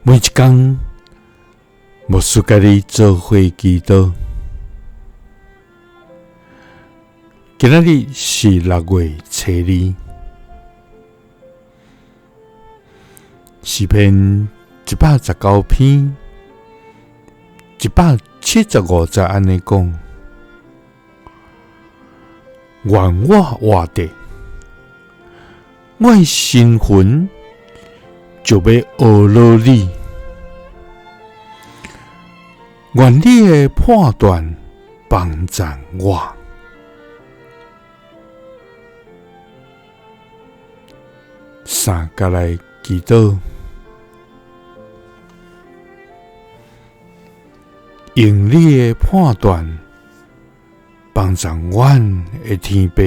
每一天，牧师甲你做伙祈祷。今仔日是6月初2，诗篇119篇175节安尼讲：愿我活着，我的身魂就要学乐你。愿你的判断帮助我。三甲来祈祷，用你的判断帮助阮的天父，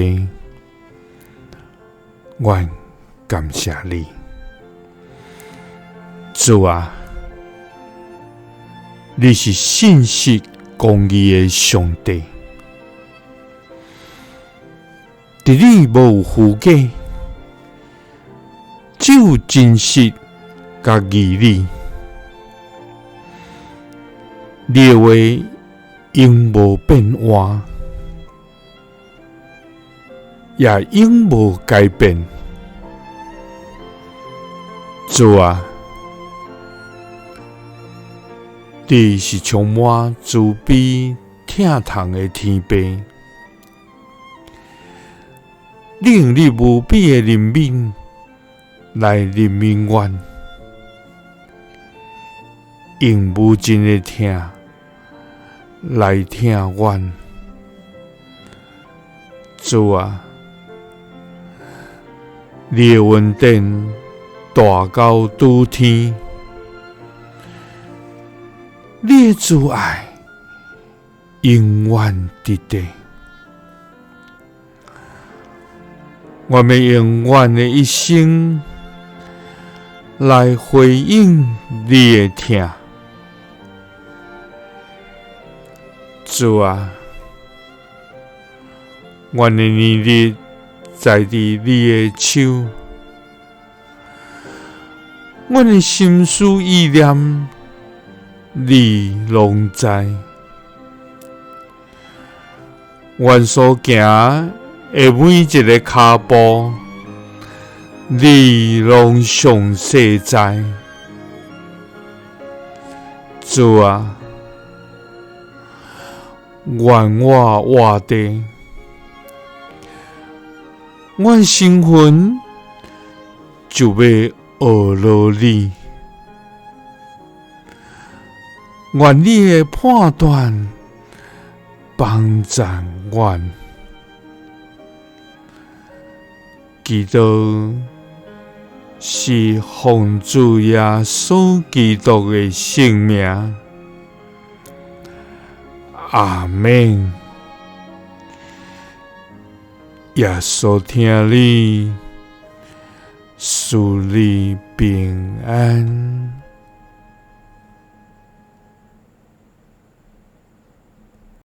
阮感谢你，主啊！你是信实公义的上帝，伫你无有虚假，只有真实甲义理。你的话永无变换，也永无改变。主啊！你是充满慈悲疼痛的天父，你用你无比的怜悯来怜悯阮，用无尽的疼来疼阮。主啊，你的恩典大到拄天。你的慈爱永远伫地，我要用阮的一生来回应你的疼。主啊，阮的年日在伫你的手，阮的心思意念你拢知，阮所行的每一个脚步，你拢详细知。主啊，愿我活着，阮身魂就要学乐你。愿你的判断帮助阮，祈祷是奉主耶稣基督的圣名，阿们。耶稣听你，赐你平安。